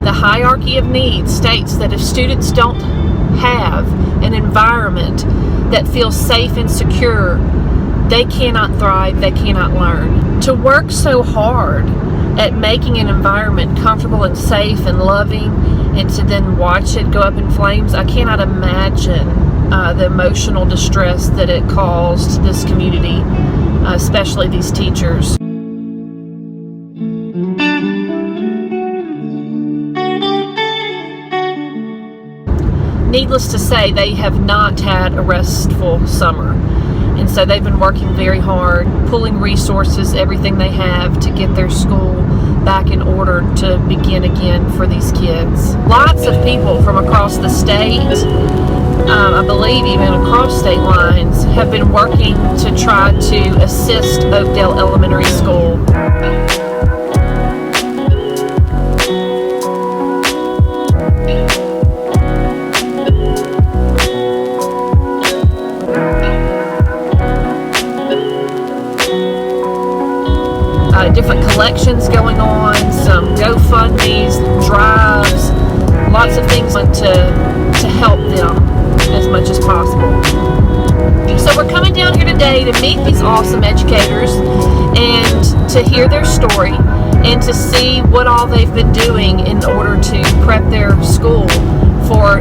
The hierarchy of needs states that if students don't have an environment that feels safe and secure, they cannot thrive, they cannot learn. To work so hard at making an environment comfortable and safe and loving, and to then watch it go up in flames, I cannot imagine the emotional distress that it caused this community, especially these teachers. Needless to say, they have not had a restful summer. And so they've been working very hard, pulling resources, everything they have to get their school back in order to begin again for these kids. Lots of people from across the state, I believe even across state lines, have been working to try to assist Oakdale Elementary School. Different collections going on, some GoFundMes, drives, lots of things to help them as much as possible. So we're coming down here today to meet these awesome educators and to hear their story and to see what all they've been doing in order to prep their school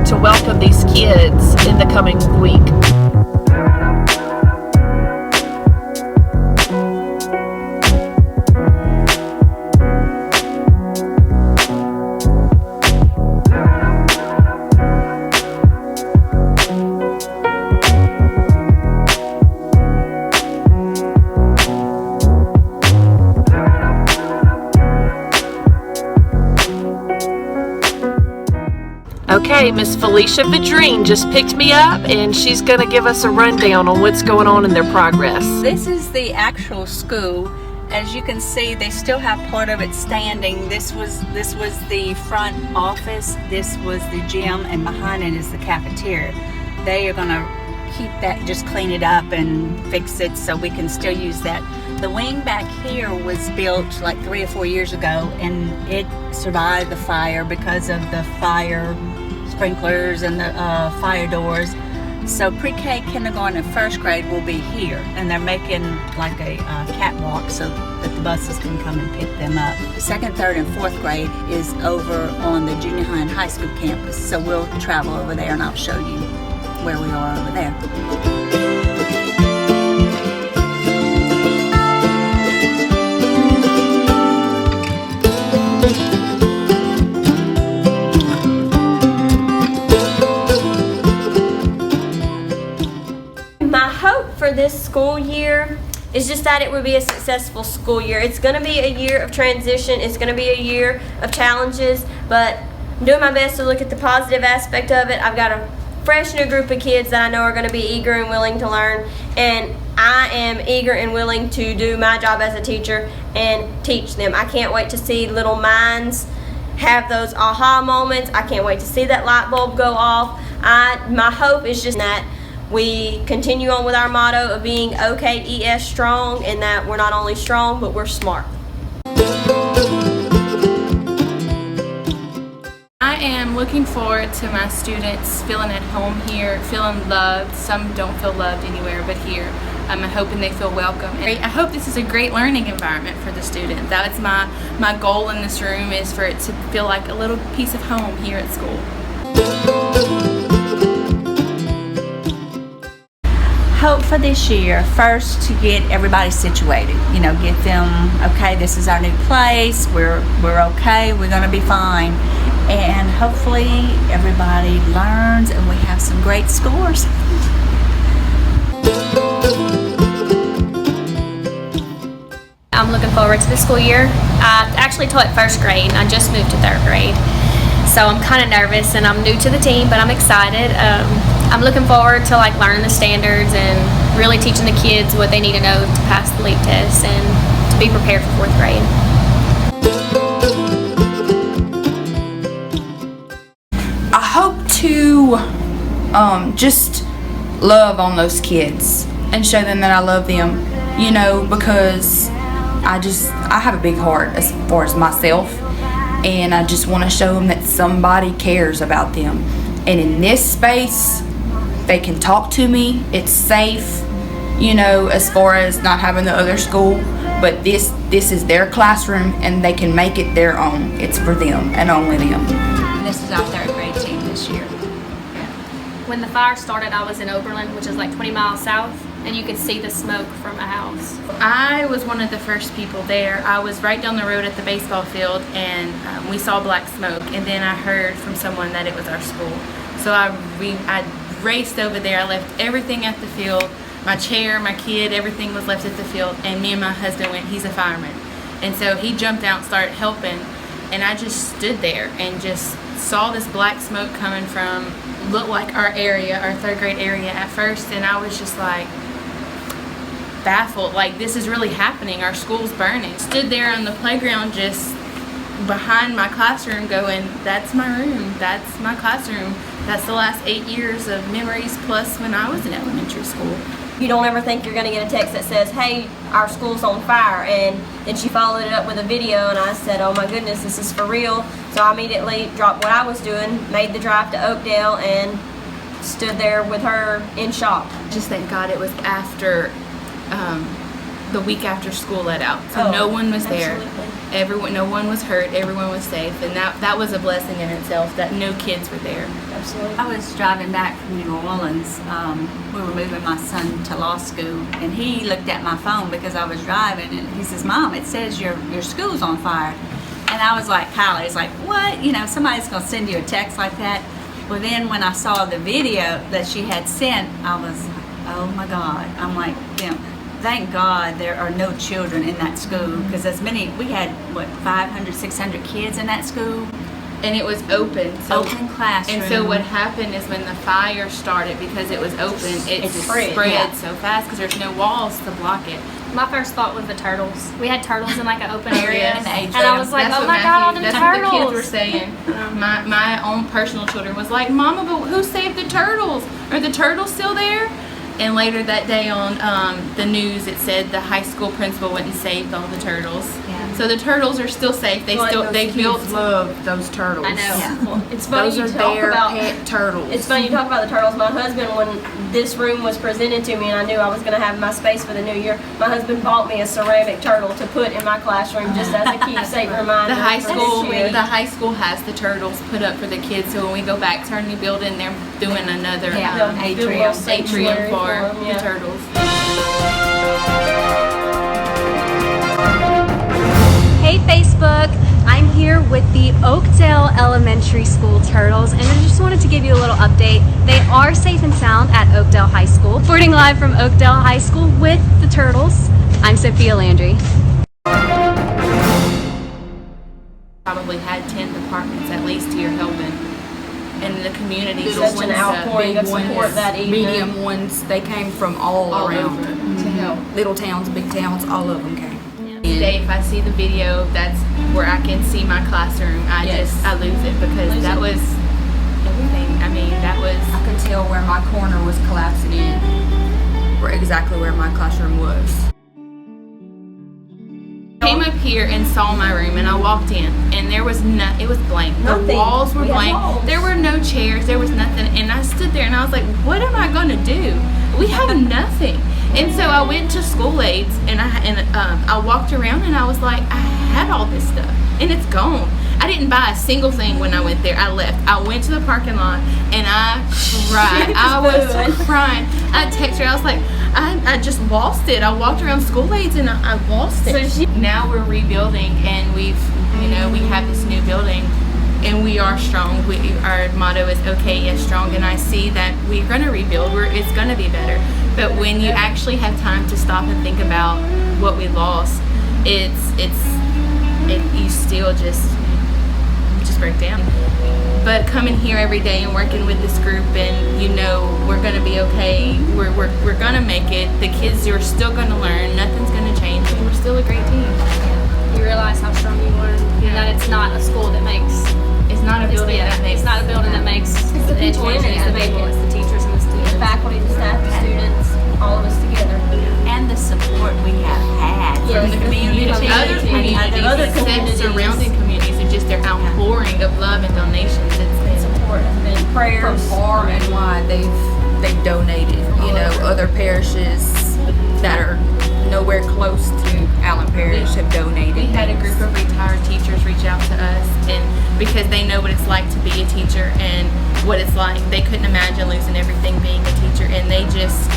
to welcome these kids in the coming week. Okay, Miss Felicia Vidrine just picked me up and she's going to give us a rundown on what's going on in their progress. This is the actual school. As you can see, they still have part of it standing. This was the front office, this was the gym, and behind it is the cafeteria. They are going to keep that, just clean it up and fix it so we can still use that. The wing back here was built like 3 or 4 years ago, and it survived the fire because of the fire sprinklers and the fire doors. So pre-K, kindergarten, and first grade will be here, and they're making like a catwalk so that the buses can come and pick them up. Second, third, and fourth grade is over on the junior high and high school campus, so we'll travel over there and I'll show you where we are over there. For this school year is just that it would be a successful school year. It's going to be a year of transition. It's going to be a year of challenges, but I'm doing my best to look at the positive aspect of it. I've got a fresh new group of kids that I know are going to be eager and willing to learn, and I am eager and willing to do my job as a teacher and teach them. I can't wait to see little minds have those aha moments. I can't wait to see that light bulb go off. My hope is just that we continue on with our motto of being OKES strong, and that we're not only strong, but we're smart. I am looking forward to my students feeling at home here, feeling loved. Some don't feel loved anywhere but here. I'm hoping they feel welcome. And I hope this is a great learning environment for the student. That's my goal in this room, is for it to feel like a little piece of home here at school. hope for this year, first to get everybody situated, get them, okay, this is our new place, we're okay, we're going to be fine, and hopefully everybody learns and we have some great scores. I'm looking forward to the school year. I actually taught first grade and I just moved to third grade. So I'm kind of nervous and I'm new to the team, but I'm excited. I'm looking forward to learning the standards and really teaching the kids what they need to know to pass the LEAP test and to be prepared for fourth grade. I hope to just love on those kids and show them that I love them, because I have a big heart as far as myself, and I just want to show them that somebody cares about them. And in this space, they can talk to me. It's safe, as far as not having the other school, but this is their classroom and they can make it their own. It's for them and only them. This is our third grade team this year. When the fire started, I was in Oberlin, which is 20 miles south, and you could see the smoke from a house. I was one of the first people there. I was right down the road at the baseball field, and we saw black smoke, and then I heard from someone that it was our school. So I raced over there. I left everything at the field. My chair, my kid, everything was left at the field, and me and my husband went. He's a fireman, and so he jumped out and started helping, and I just stood there and just saw this black smoke coming from, looked like our area, our third grade area at first, and I was just baffled, this is really happening, our school's burning. Stood there on the playground just behind my classroom going, that's my room, that's my classroom, that's the last 8 years of memories plus when I was in elementary school. You don't ever think you're going to get a text that says, hey, our school's on fire, and then she followed it up with a video, and I said, oh my goodness, this is for real. So I immediately dropped what I was doing, made the drive to Oakdale, and stood there with her in shock. Just thank God it was after the week after school let out, so no one was there. Absolutely. No one was hurt. Everyone was safe, and that was a blessing in itself that no kids were there. Absolutely. I was driving back from New Orleans. We were moving my son to law school, and he looked at my phone because I was driving, and he says, "Mom, it says your school's on fire." And I was like, Kylie, it's like, what? Somebody's gonna send you a text like that. Well, then when I saw the video that she had sent, I was, oh my God. I'm like, thank God there are no children in that school, because we had 500, 600 kids in that school. And it was open. Open classroom. And so what happened is when the fire started, because it was open, it spread so fast because there's no walls to block it. My first thought was the turtles. We had turtles in an open area, in the atrium. and I was like, oh my God, all them that's turtles. That's what the kids were saying. My own personal children was like, Mama, but who saved the turtles? Are the turtles still there? And later that day on the news, it said the high school principal went and saved all the turtles. Yeah. So the turtles are still safe. They love those turtles. I know. Yeah. Well, it's funny Those you are talk their about pet turtles. It's funny you talk about the turtles. My husband, when this room was presented to me and I knew I was going to have my space for the new year, my husband bought me a ceramic turtle to put in my classroom just as a keepsake reminder. The high for school has the turtles put up for the kids. So when we go back to our new building, they're doing another atrium for the turtles. Hey Facebook, I'm here with the Oakdale Elementary School Turtles, and I just wanted to give you a little update. They are safe and sound at Oakdale High School. Reporting live from Oakdale High School with the Turtles, I'm Sophia Landry. Probably had 10 departments at least here helping. And the community, such an outpouring of support that evening. Medium ones, they came from all around over to help. Little towns, big towns, all of them came. Today, if I see the video, that's where I can see my classroom. I lose it because that was everything. I mean, I could tell where my corner was collapsing in, exactly where my classroom was. I came up here and saw my room, and I walked in, and there was it was blank. Nothing. The walls were We had blank. walls. There were no chairs. There was nothing. And I stood there, and I was like, "What am I going to do? We have nothing." And so I went to school aids, and I walked around, and I was like, I had all this stuff, and it's gone. I didn't buy a single thing when I went there. I left. I went to the parking lot and I cried. I was crying. I texted her. I was like, I just lost it. I walked around school aids and I lost it. Now we're rebuilding, and we have this new building, and we are strong. Our motto is okay, yes, strong, and I see that we're going to rebuild. It's going to be better. But when you actually have time to stop and think about what we lost, you still just break down. But coming here every day and working with this group, and we're gonna be okay. We're gonna make it. The kids are still gonna learn. Nothing's gonna change. And we're still a great team. You realize how strong you are, and that it's not a school that makes. It's not a building that makes. It's not a building that makes the education. It's the people. It's the teachers and the students. The faculty, the staff, the students, all of us together. And the support we have had from the community, other communities, surrounding communities, and just their outpouring of love and donations. It's support and prayers. From far and wide, they've donated. Other parishes that are nowhere close to Allen Parish have donated. We had a group of retired teachers reach out to us, and because they know what it's like to be a teacher and what it's like, they couldn't imagine losing everything being a teacher, and they just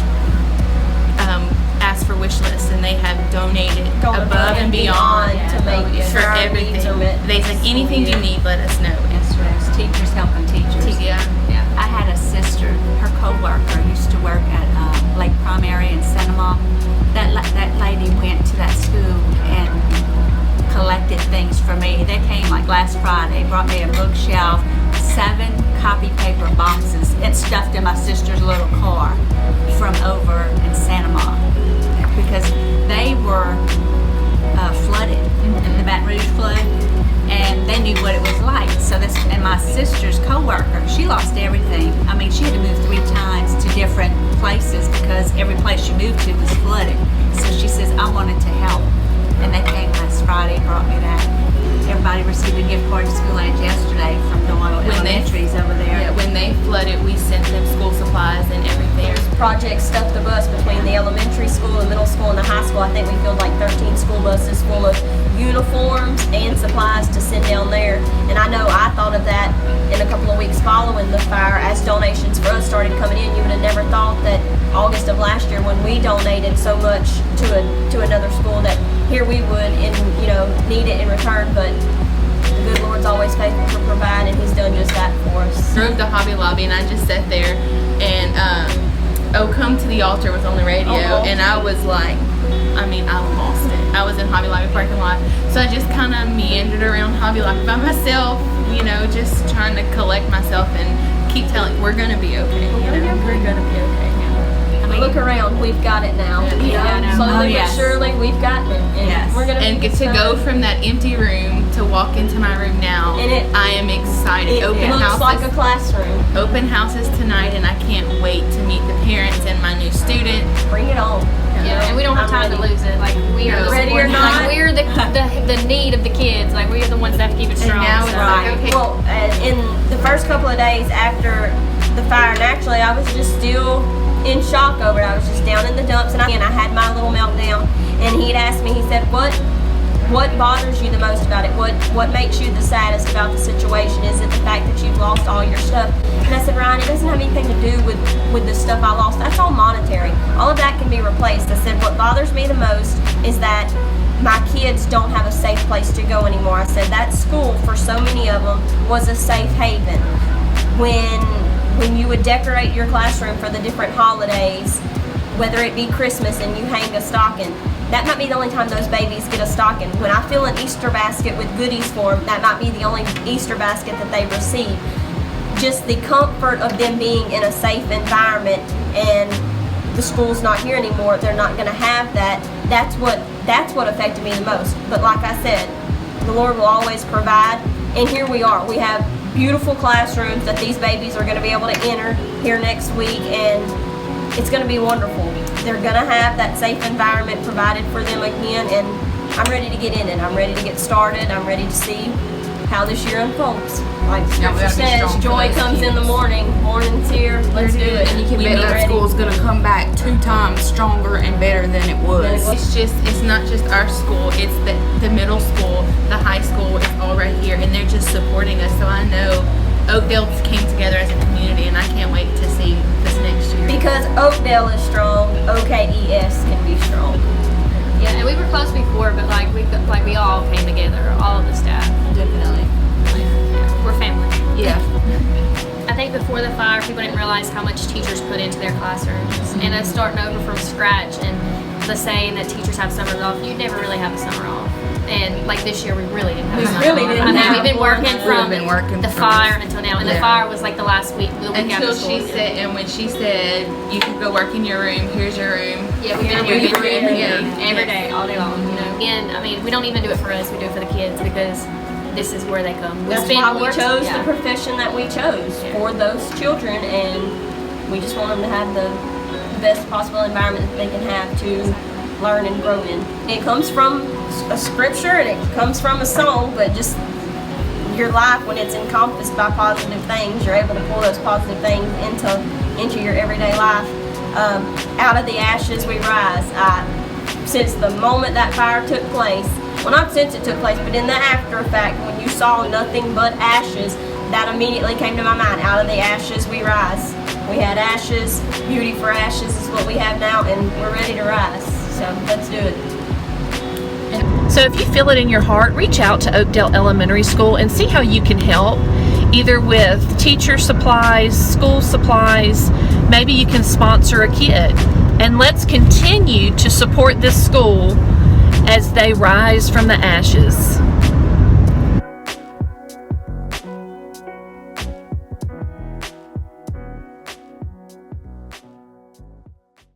asked for wish lists, and they have donated above and beyond to make for everything. They said, anything you need, let us know. Yes, teachers helping teachers. Yeah. I had a sister, her co-worker used to work at Lake Primary in Cinema. That lady went to that school and collected things for me. They came like last Friday, brought me a bookshelf, 7 copy paper boxes, and stuffed in my sister's little car from over in Santa Monica, because they were flooded in the Baton Rouge flood, and they knew what it was like. So and my sister's co-worker, she lost everything. I mean, she had to move 3 times to different places because every place she moved to was flooded. So she says, I wanted to help, and they came last Friday and brought me that. Everybody received a gift card to school age yesterday from the one elementaries over there. Yeah, when they flooded, we sent them school supplies and everything. Project Stuff the Bus between the elementary school, the middle school, and the high school. I think we filled like 13 school buses full of uniforms and supplies to send down there. And I know I thought of that in a couple of weeks following the fire as donations for us started coming in. You would have never thought that August of last year, when we donated so much to another school, that here we would need it in return. But the good Lord's always faithful to provide, and He's done just that for us. Drove to Hobby Lobby, and I just sat there, and Come to the Altar was on the radio, and I was like, I lost it. I was in Hobby Lobby parking lot, so I just kind of meandered around Hobby Lobby by myself, just trying to collect myself and keep telling, we're gonna be okay. We're gonna be okay. Look around, we've got it now. Slowly but surely, we've gotten it. And we're gonna get to go from that empty room to walk into my room now. And I am excited. It looks like a classroom. Open houses tonight, and I can't wait to meet the parents and my new student. Bring it on. Yeah, and we don't have time to lose it. Like, we are ready or not. Like, we're the need of the kids. Like, we're the ones that have to keep it strong. And now it's like, okay. Well, in the first couple of days after the fire, and actually I was just still in shock over it. I was just down in the dumps, and I had my little meltdown. And he'd asked me, he said, what bothers you the most about it? What makes you the saddest about the situation? Is it the fact that you've lost all your stuff? And I said, Ryan, it doesn't have anything to do with the stuff I lost. That's all monetary. All of that can be replaced. I said, what bothers me the most is that my kids don't have a safe place to go anymore. I said, that school, for so many of them, was a safe haven. When you would decorate your classroom for the different holidays, whether it be Christmas and you hang a stocking, that might be the only time those babies get a stocking. When I fill an Easter basket with goodies for them, that might be the only Easter basket that they receive. Just the comfort of them being in a safe environment, and the school's not here anymore, they're not going to have that. That's what affected me the most. But like I said, the Lord will always provide, and here we are. We have beautiful classrooms that these babies are going to be able to enter here next week, and it's going to be wonderful. They're going to have that safe environment provided for them again, and I'm ready to get in it. I'm ready to get started. I'm ready to see how this year unfolds. Like Yeah, we Scripture gotta be says, strong for joy those comes in the kids. morning. Morning's here. Let's do it. And you can We bet be that ready. school's gonna come back 2 times stronger and better than it was. It's not just our school, it's the middle school, the high school is all right here, and they're just supporting us. So I know Oakdale came together as a community, and I can't wait to see this next year. Because Oakdale is strong, OKES can be strong. Yeah, and we were close before, but we all came together, all of the staff. Definitely. Yeah, we're family. Yeah. I think before the fire, people didn't realize how much teachers put into their classrooms. And us starting over from scratch, and the saying that teachers have summers off, you'd never really have a summer off. And like this year, we really didn't have a summer really off. didn't I mean, have we've been one. working We've from been working the from- fire until now. And the Yeah. fire was like the week after Until school. she said, and when she said, you can go work in your room, here's your room. Yeah, we've been Yeah, here we every really day, did. all day long, you know. And I mean, we don't even do it for us, we do it for the kids because this is where they come. That's spend why we more- chose yeah. the profession that we chose for those children, and we just want them to have the best possible environment that they can have to learn and grow in. It comes from a scripture and it comes from a song, but just your life, when it's encompassed by positive things, you're able to pull those positive things into your everyday life. Out of the ashes we rise. Since the moment that fire took place, well, not since it took place, but in the after effect, when you saw nothing but ashes, that immediately came to my mind. Out of the ashes we rise. We had ashes, beauty for ashes is what we have now, and we're ready to rise. So let's do it. So if you feel it in your heart, reach out to Oakdale Elementary School and see how you can help, either with teacher supplies, school supplies, maybe you can sponsor a kid. And let's continue to support this school as they rise from the ashes.